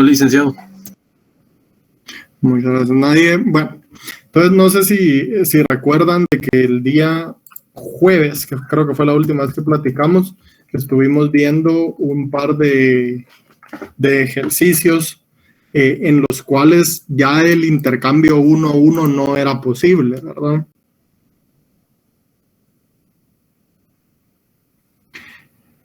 licenciado. Muchas gracias. Nadie, bueno, entonces no sé si recuerdan de que el día jueves, que creo que fue la última vez que platicamos, estuvimos viendo un par de ejercicios en los cuales ya el intercambio 1 a 1 no era posible, ¿verdad?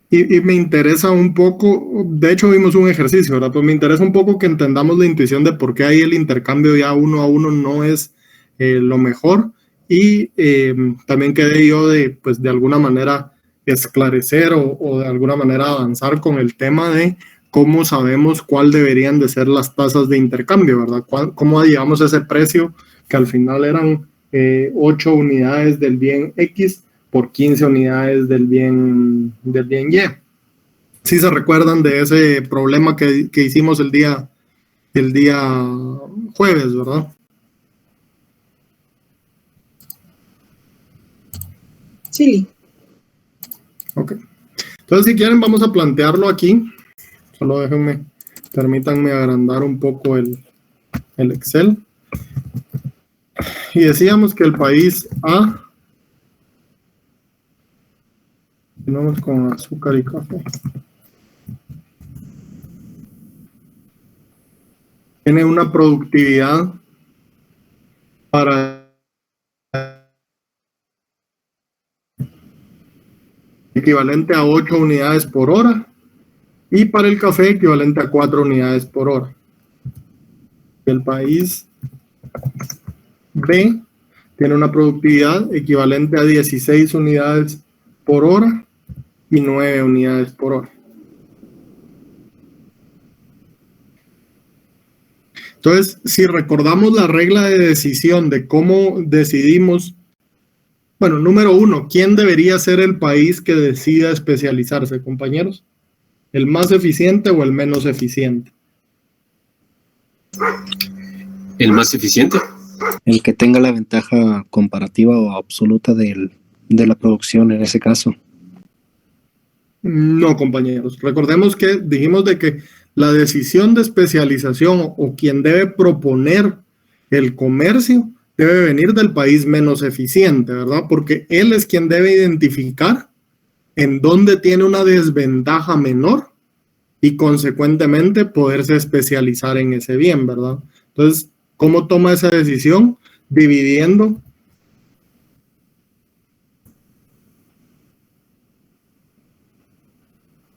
Y me interesa un poco, de hecho vimos un ejercicio, ¿verdad? Pues me interesa un poco que entendamos la intuición de por qué ahí el intercambio ya 1 a 1 no es lo mejor. Y también quedé yo pues de alguna manera esclarecer o de alguna manera avanzar con el tema de cómo sabemos cuál deberían de ser las tasas de intercambio, ¿verdad? ¿Cómo llegamos a ese precio que al final eran 8 unidades del bien X por 15 unidades del bien Y? Sí se recuerdan de ese problema que hicimos el día jueves, ¿verdad? Sí. Ok. Entonces, si quieren, vamos a plantearlo aquí. Solo permítanme agrandar un poco el Excel. Y decíamos que el país A, vamos con azúcar y café, tiene una productividad para equivalente a 8 unidades por hora y para el café equivalente a 4 unidades por hora. El país B tiene una productividad equivalente a 16 unidades por hora y 9 unidades por hora. Entonces, si recordamos la regla de decisión de cómo decidimos, bueno, número 1, ¿quién debería ser el país que decida especializarse, compañeros? ¿El más eficiente o el menos eficiente? ¿El más eficiente? El que tenga la ventaja comparativa o absoluta de la producción en ese caso. No, compañeros. Recordemos que dijimos de que la decisión de especialización o quien debe proponer el comercio debe venir del país menos eficiente, ¿verdad? Porque él es quien debe identificar en dónde tiene una desventaja menor y consecuentemente poderse especializar en ese bien, ¿verdad? Entonces, ¿cómo toma esa decisión? Dividiendo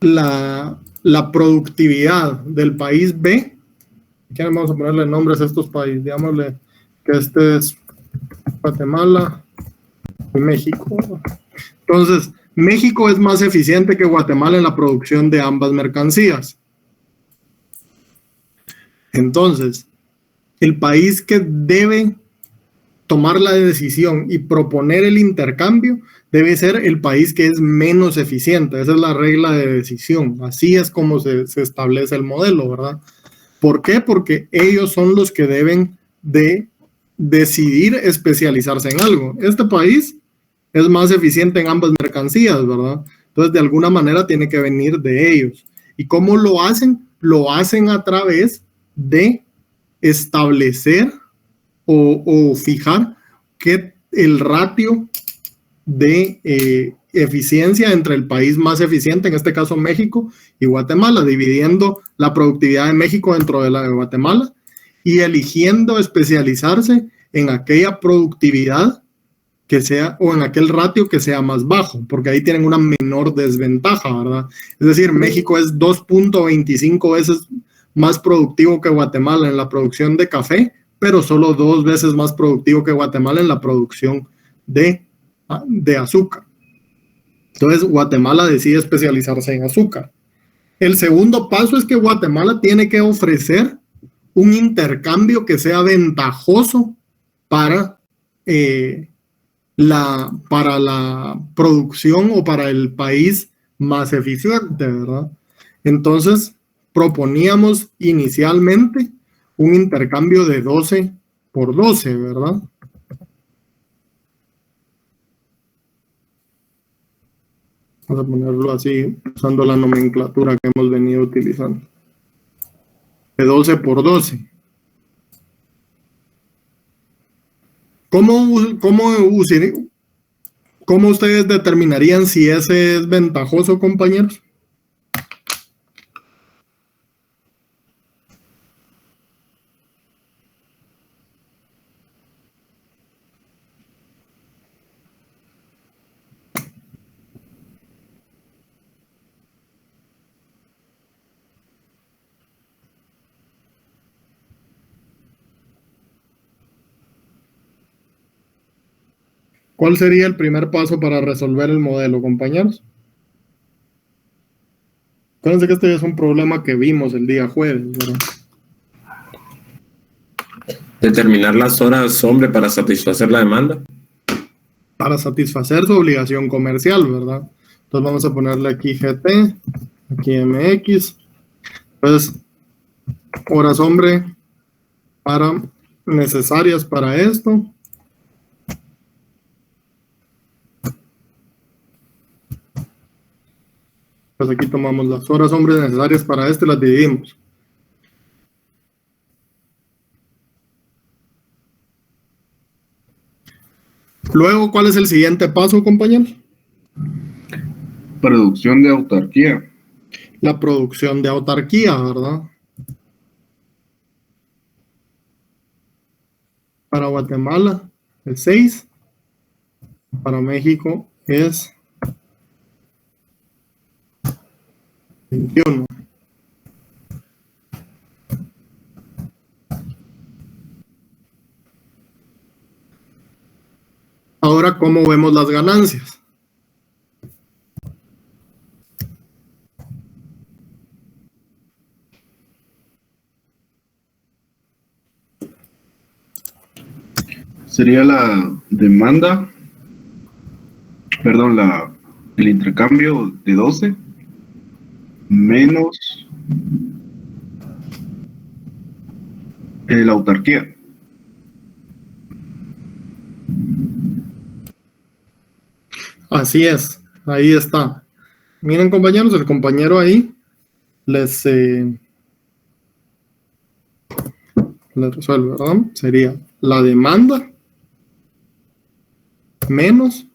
la productividad del país B. ¿Qué vamos a ponerle nombres a estos países? Digámosle que este es Guatemala y México. Entonces, México es más eficiente que Guatemala en la producción de ambas mercancías. Entonces, el país que debe tomar la decisión y proponer el intercambio debe ser el país que es menos eficiente. Esa es la regla de decisión. Así es como se establece el modelo, ¿verdad? ¿Por qué? Porque ellos son los que deben de decidir especializarse en algo. Este país es más eficiente en ambas mercancías, ¿verdad? Entonces, de alguna manera tiene que venir de ellos. ¿Y cómo lo hacen? Lo hacen a través de establecer o fijar que el ratio de eficiencia entre el país más eficiente, en este caso México y Guatemala, dividiendo la productividad de México dentro de la de Guatemala y eligiendo especializarse en aquella productividad que sea, o en aquel ratio que sea más bajo, porque ahí tienen una menor desventaja, ¿verdad? Es decir, México es 2.25 veces más productivo que Guatemala en la producción de café, pero solo 2 veces más productivo que Guatemala en la producción de azúcar. Entonces, Guatemala decide especializarse en azúcar. El segundo paso es que Guatemala tiene que ofrecer un intercambio que sea ventajoso para la producción o para el país más eficiente, ¿verdad? Entonces, proponíamos inicialmente un intercambio de 12 por 12, ¿verdad? Vamos a ponerlo así, usando la nomenclatura que hemos venido utilizando. de 12 por 12. ¿Cómo ustedes determinarían si ese es ventajoso, compañeros? ¿Cuál sería el primer paso para resolver el modelo, compañeros? Acuérdense que este es un problema que vimos el día jueves, ¿verdad? Determinar las horas hombre para satisfacer la demanda. Para satisfacer su obligación comercial, ¿verdad? Entonces vamos a ponerle aquí GT, aquí MX. Entonces, horas hombre necesarias para esto. Pues aquí tomamos las horas hombre necesarias para esto y las dividimos. Luego, ¿cuál es el siguiente paso, compañeros? Producción de autarquía. La producción de autarquía, ¿verdad? Para Guatemala es 6. Para México es 21. Ahora, ¿cómo vemos las ganancias? Sería la demanda, perdón, el intercambio de 12 menos la autarquía. Así es, ahí está. Miren, compañeros, el compañero ahí les resuelve, ¿verdad? Sería la demanda menos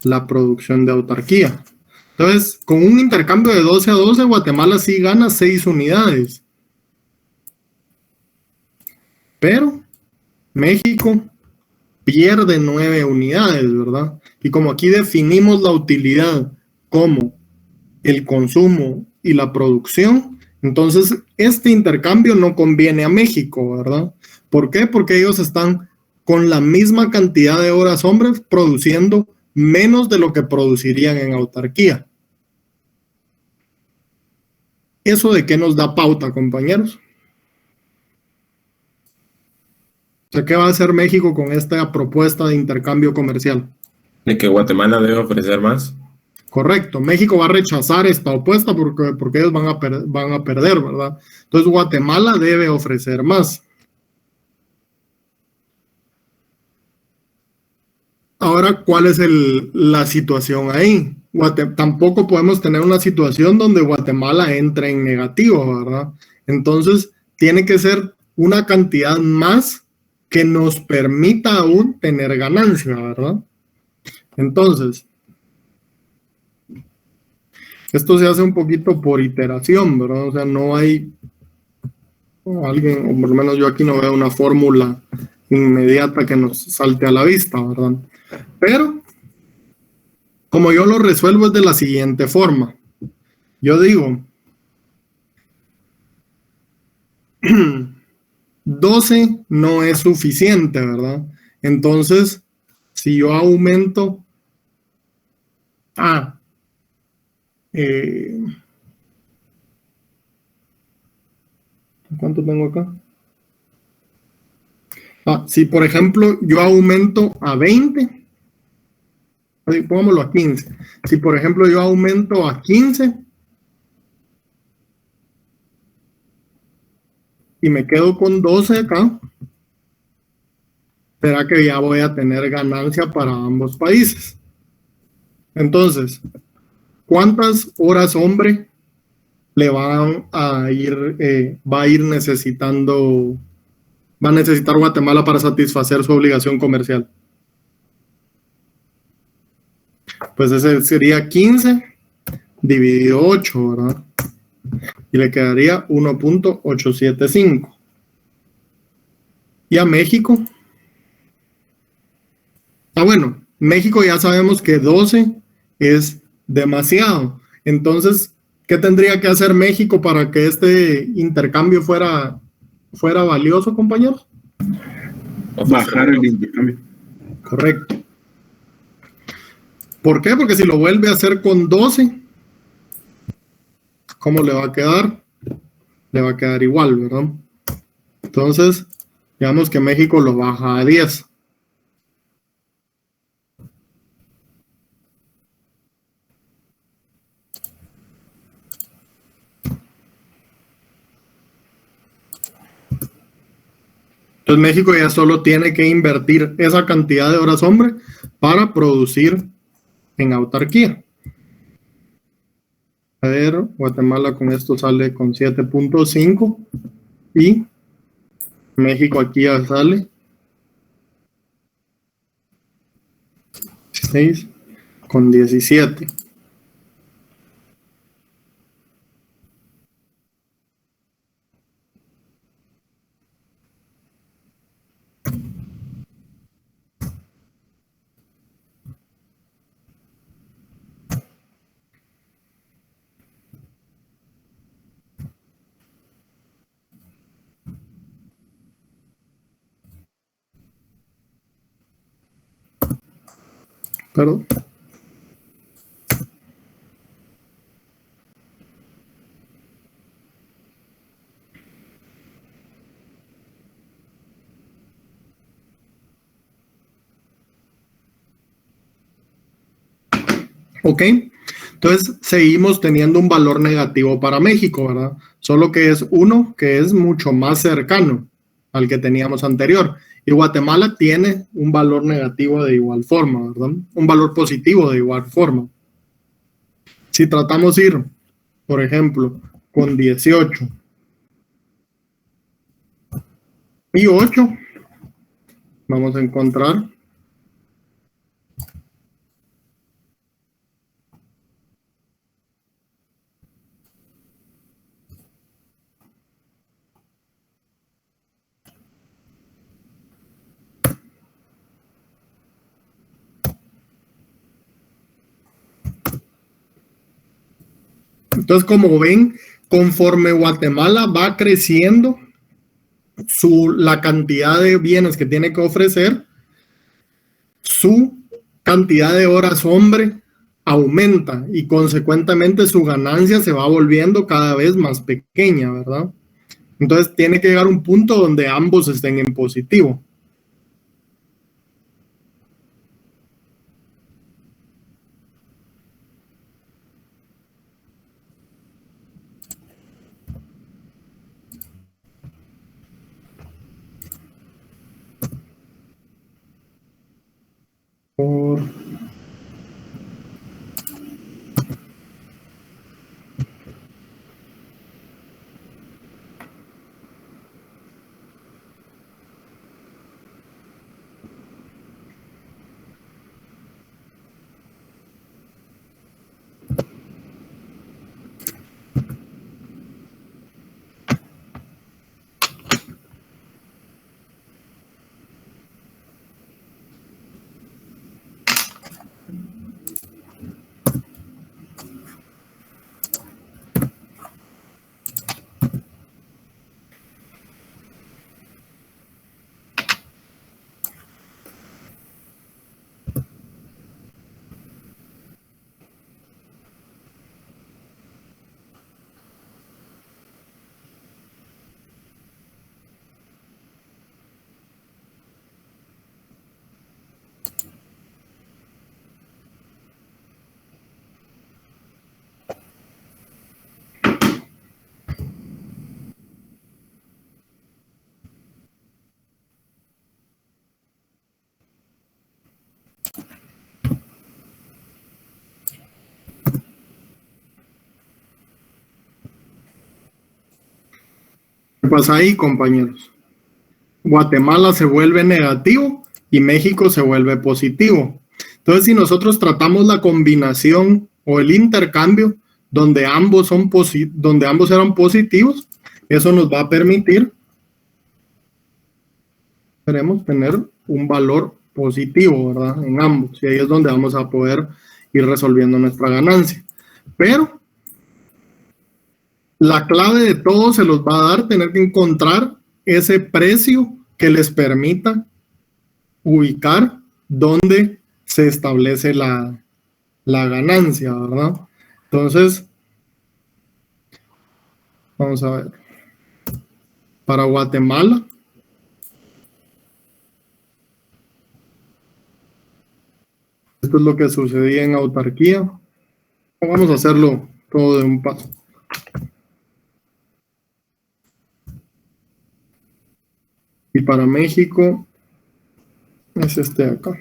la producción de autarquía. Entonces, con un intercambio de 12 a 12, Guatemala sí gana 6 unidades. Pero México pierde 9 unidades, ¿verdad? Y como aquí definimos la utilidad como el consumo y la producción, entonces este intercambio no conviene a México, ¿verdad? ¿Por qué? Porque ellos están con la misma cantidad de horas hombres produciendo menos de lo que producirían en autarquía. ¿Eso de qué nos da pauta, compañeros? O sea, ¿qué va a hacer México con esta propuesta de intercambio comercial? De que Guatemala debe ofrecer más. Correcto, México va a rechazar esta opuesta porque ellos van a perder, ¿verdad? Entonces Guatemala debe ofrecer más. Ahora, ¿cuál es la situación ahí? Tampoco podemos tener una situación donde Guatemala entre en negativo, ¿verdad? Entonces, tiene que ser una cantidad más que nos permita aún tener ganancia, ¿verdad? Entonces, esto se hace un poquito por iteración, ¿verdad? O sea, no hay alguien, o por lo menos yo aquí no veo una fórmula inmediata que nos salte a la vista, ¿verdad? Pero, como yo lo resuelvo es de la siguiente forma. Yo digo, 12 no es suficiente, ¿verdad? Entonces, si yo aumento a ¿cuánto tengo acá? Si por ejemplo yo aumento a 20, pongámoslo a 15. Si por ejemplo yo aumento a 15 y me quedo con 12 acá, será que ya voy a tener ganancia para ambos países. Entonces, ¿cuántas horas hombre le van a ir, va a necesitar Guatemala para satisfacer su obligación comercial. Pues ese sería 15 dividido 8, ¿verdad? Y le quedaría 1.875. Y a México. Bueno, México ya sabemos que 12 es demasiado. Entonces, ¿qué tendría que hacer México para que este intercambio fuera valioso, compañeros? Bajar el intercambio. Correcto. ¿Por qué? Porque si lo vuelve a hacer con 12, ¿cómo le va a quedar? Le va a quedar igual, ¿verdad? Entonces, digamos que México lo baja a 10. Entonces México ya solo tiene que invertir esa cantidad de horas hombre para producir en autarquía. A ver, Guatemala con esto sale con 7.5 y México aquí ya sale 6 con 17. Perdón. Ok, entonces seguimos teniendo un valor negativo para México, ¿verdad? Solo que es uno que es mucho más cercano al que teníamos anterior. Y Guatemala tiene un valor negativo de igual forma, ¿verdad? Un valor positivo de igual forma. Si tratamos de ir, por ejemplo, con 18 y 8, vamos a encontrar entonces, como ven, conforme Guatemala va creciendo la cantidad de bienes que tiene que ofrecer, su cantidad de horas hombre aumenta y consecuentemente su ganancia se va volviendo cada vez más pequeña, ¿verdad? Entonces tiene que llegar un punto donde ambos estén en positivo. Por ¿Qué pasa ahí, compañeros? Guatemala se vuelve negativo y México se vuelve positivo. Entonces, si nosotros tratamos la combinación o el intercambio donde ambos eran positivos, eso nos va a permitir, queremos tener un valor positivo, ¿verdad? En ambos, y ahí es donde vamos a poder ir resolviendo nuestra ganancia. Pero la clave de todo se los va a dar tener que encontrar ese precio que les permita ubicar dónde se establece la ganancia, ¿verdad? Entonces, vamos a ver. Para Guatemala, esto es lo que sucedía en autarquía. Vamos a hacerlo todo de un paso. Y para México es este de acá.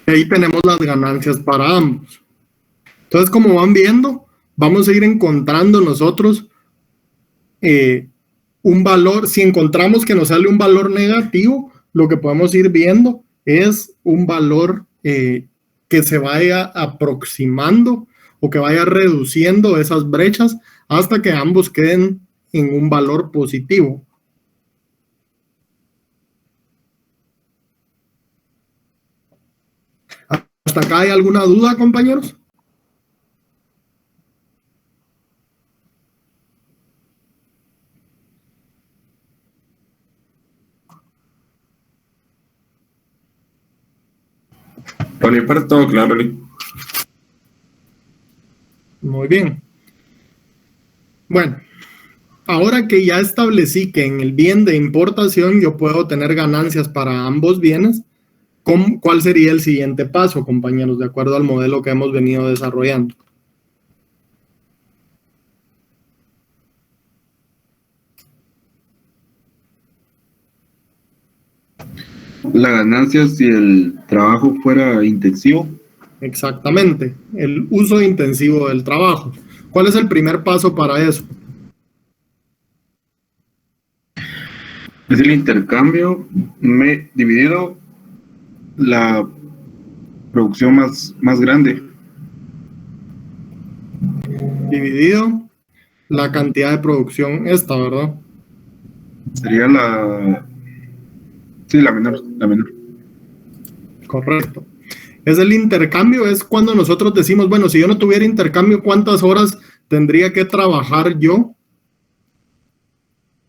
Ahí tenemos las ganancias para ambos. Entonces, como van viendo, vamos a ir encontrando nosotros un valor. Si encontramos que nos sale un valor negativo, lo que podemos ir viendo es un valor que se vaya aproximando o que vaya reduciendo esas brechas hasta que ambos queden en un valor positivo. ¿Hasta acá hay alguna duda, compañeros? Por mi parte todo claro, Lee. Muy bien. Bueno, ahora que ya establecí que en el bien de importación yo puedo tener ganancias para ambos bienes, ¿cuál sería el siguiente paso, compañeros, de acuerdo al modelo que hemos venido desarrollando? La ganancia si el trabajo fuera intensivo. Exactamente, el uso intensivo del trabajo. ¿Cuál es el primer paso para eso? Es el intercambio dividido la producción más grande. Dividido la cantidad de producción esta, ¿verdad? Sería la menor. Correcto. Es el intercambio, es cuando nosotros decimos, bueno, si yo no tuviera intercambio, ¿cuántas horas tendría que trabajar yo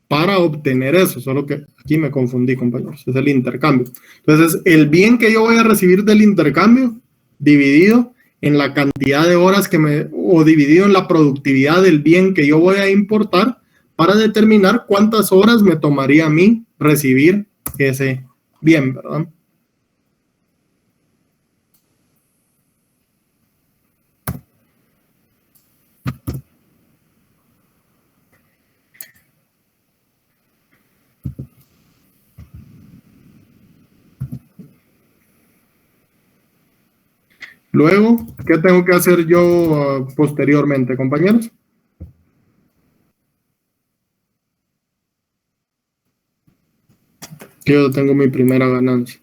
para obtener eso? Solo que aquí me confundí, compañeros, es el intercambio. Entonces, el bien que yo voy a recibir del intercambio dividido en la cantidad de horas o dividido en la productividad del bien que yo voy a importar para determinar cuántas horas me tomaría a mí recibir ese bien, ¿verdad? Luego, ¿qué tengo que hacer yo posteriormente, compañeros? Que yo tengo mi primera ganancia.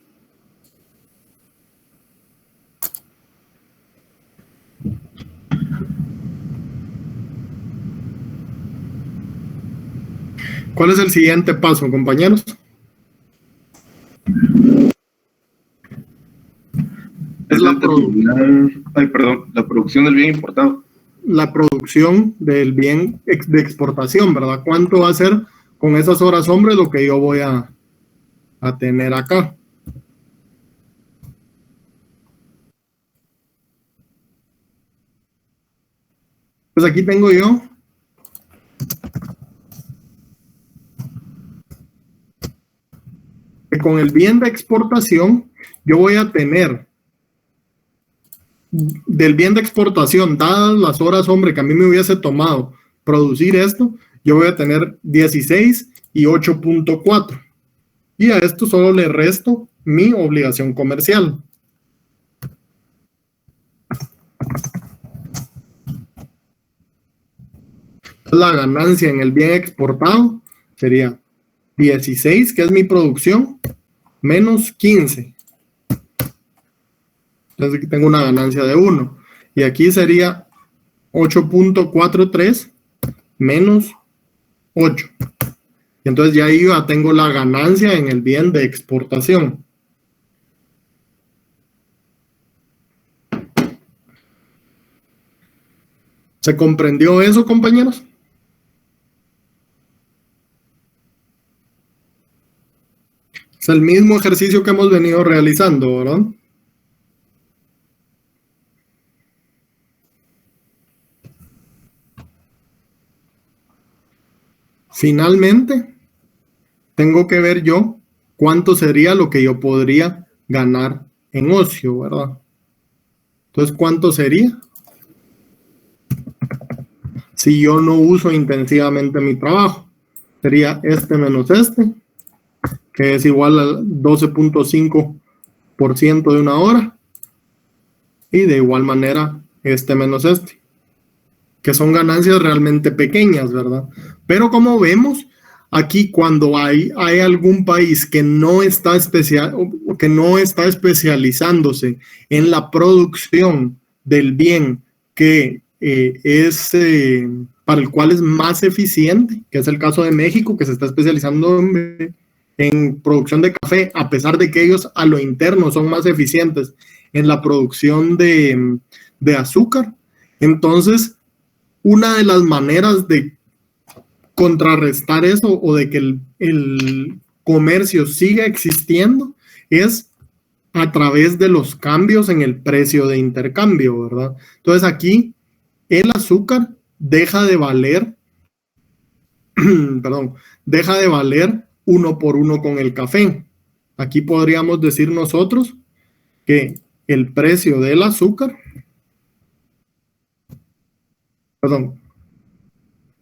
¿Cuál es el siguiente paso, compañeros? Es la producción del bien importado. la producción del bien de exportación, ¿verdad? ¿Cuánto va a ser con esas horas hombre lo que yo voy a tener acá? Pues aquí tengo yo que con el bien de exportación yo voy a tener del bien de exportación, dadas las horas hombre que a mí me hubiese tomado producir esto, yo voy a tener 16 y 8.4. Y a esto solo le resto mi obligación comercial. La ganancia en el bien exportado sería 16, que es mi producción, menos 15. Entonces aquí tengo una ganancia de 1. Y aquí sería 8.43 menos 8. Y entonces ya ahí ya tengo la ganancia en el bien de exportación. ¿Se comprendió eso, compañeros? Es el mismo ejercicio que hemos venido realizando, ¿verdad? Finalmente, tengo que ver yo cuánto sería lo que yo podría ganar en ocio, ¿verdad? Entonces, ¿cuánto sería? Si yo no uso intensivamente mi trabajo, sería este menos este, que es igual al 12.5% de una hora, y de igual manera este menos este, que son ganancias realmente pequeñas, ¿verdad? Pero como vemos, aquí cuando hay algún país que no está especializándose en la producción del bien que para el cual es más eficiente, que es el caso de México, que se está especializando en producción de café, a pesar de que ellos a lo interno son más eficientes en la producción de azúcar. Entonces, una de las maneras de contrarrestar eso o de que el comercio siga existiendo es a través de los cambios en el precio de intercambio, ¿verdad? Entonces aquí el azúcar deja de valer, deja de valer 1 por 1 con el café. Aquí podríamos decir nosotros que el precio del azúcar,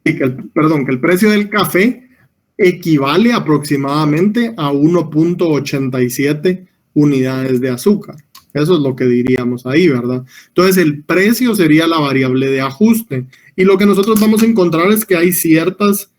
que el precio del café equivale aproximadamente a 1.87 unidades de azúcar. Eso es lo que diríamos ahí, ¿verdad? Entonces el precio sería la variable de ajuste. Y lo que nosotros vamos a encontrar es que hay ciertas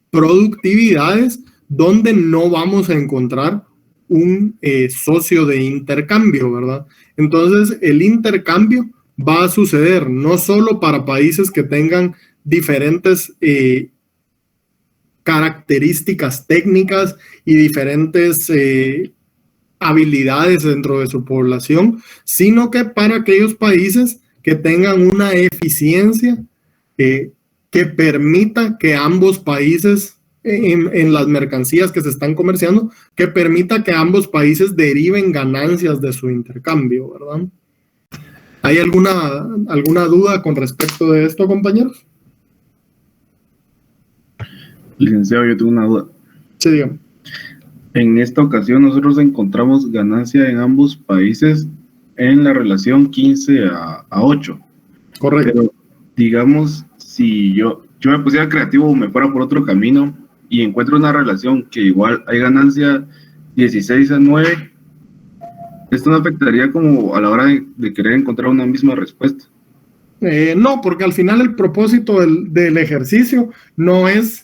productividades donde no vamos a encontrar un socio de intercambio, ¿verdad? Entonces el intercambio va a suceder no solo para países que tengan diferentes características técnicas y diferentes habilidades dentro de su población, sino que para aquellos países que tengan una eficiencia que permita que ambos países, en las mercancías que se están comerciando, que permita que ambos países deriven ganancias de su intercambio, ¿verdad? ¿Hay alguna duda con respecto de esto, compañeros? Licenciado, yo tengo una duda. Sí, dígame. En esta ocasión nosotros encontramos ganancia en ambos países en la relación 15:8. Correcto. Pero digamos, si yo me pusiera creativo o me fuera por otro camino y encuentro una relación que igual hay ganancia 16:9, esto no afectaría como a la hora de querer encontrar una misma respuesta. No, porque al final el propósito del ejercicio no es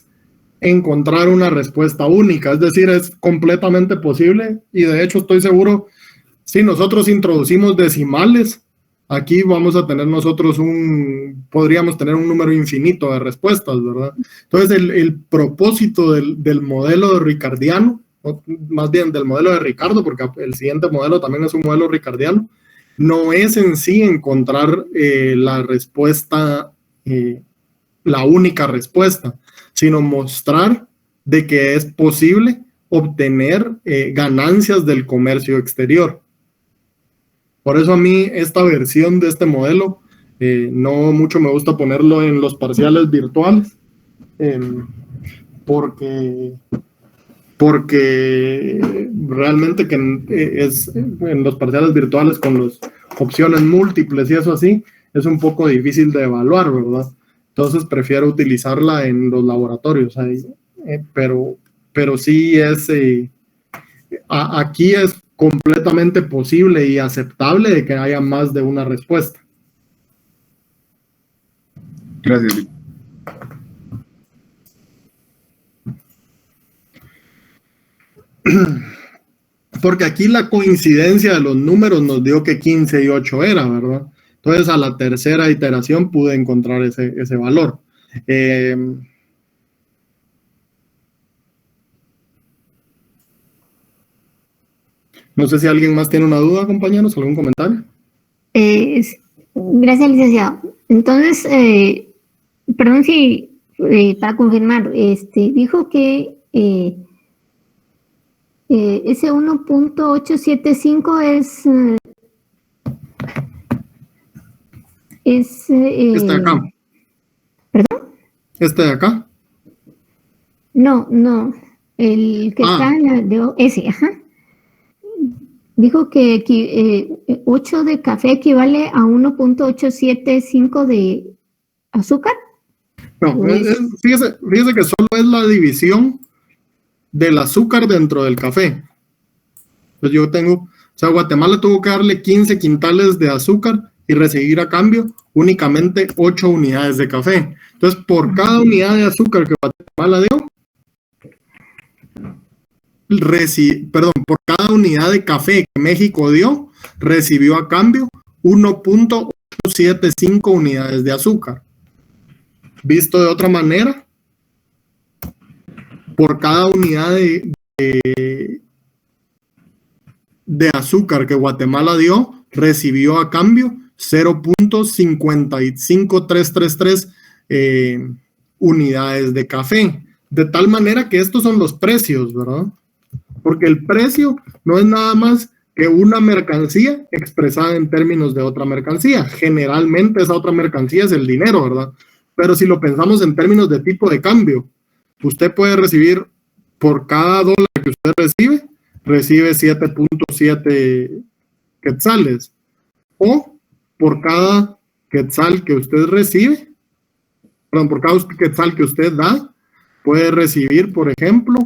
encontrar una respuesta única, es decir, es completamente posible y de hecho estoy seguro, si nosotros introducimos decimales, aquí vamos a tener nosotros podríamos tener un número infinito de respuestas, ¿verdad? Entonces el propósito del modelo de ricardiano, o más bien del modelo de Ricardo, porque el siguiente modelo también es un modelo ricardiano, no es en sí encontrar la respuesta, la única respuesta, sino mostrar de que es posible obtener ganancias del comercio exterior. Por eso a mí esta versión de este modelo no mucho me gusta ponerlo en los parciales virtuales, porque realmente que es en los parciales virtuales con las opciones múltiples y eso así, es un poco difícil de evaluar, ¿verdad? Entonces prefiero utilizarla en los laboratorios ahí, pero sí es, aquí es completamente posible y aceptable de que haya más de una respuesta. Gracias. Porque aquí la coincidencia de los números nos dio que 15 y 8 era, ¿verdad? Entonces a la tercera iteración pude encontrar ese valor. No sé si alguien más tiene una duda, compañeros, algún comentario. Gracias, licenciado. Entonces, perdón si, para confirmar, dijo que ese 1.875 es Este de acá. ¿Perdón? Este de acá. No, el que está en ese, ajá. Dijo que 8 de café equivale a 1.875 de azúcar. No, fíjese que solo es la división del azúcar dentro del café. Entonces yo tengo, Guatemala tuvo que darle 15 quintales de azúcar y recibir a cambio únicamente 8 unidades de café. Entonces, por cada unidad de azúcar que Guatemala dio, por cada unidad de café que México dio, recibió a cambio 1.875 unidades de azúcar. Visto de otra manera, por cada unidad de azúcar que Guatemala dio, recibió a cambio 0.55333 unidades de café. De tal manera que estos son los precios, ¿verdad? Porque el precio no es nada más que una mercancía expresada en términos de otra mercancía. Generalmente esa otra mercancía es el dinero, ¿verdad? Pero si lo pensamos en términos de tipo de cambio, usted puede recibir por cada dólar que usted recibe 7.7 quetzales. O por cada quetzal que usted recibe, por cada quetzal que usted da, puede recibir, por ejemplo,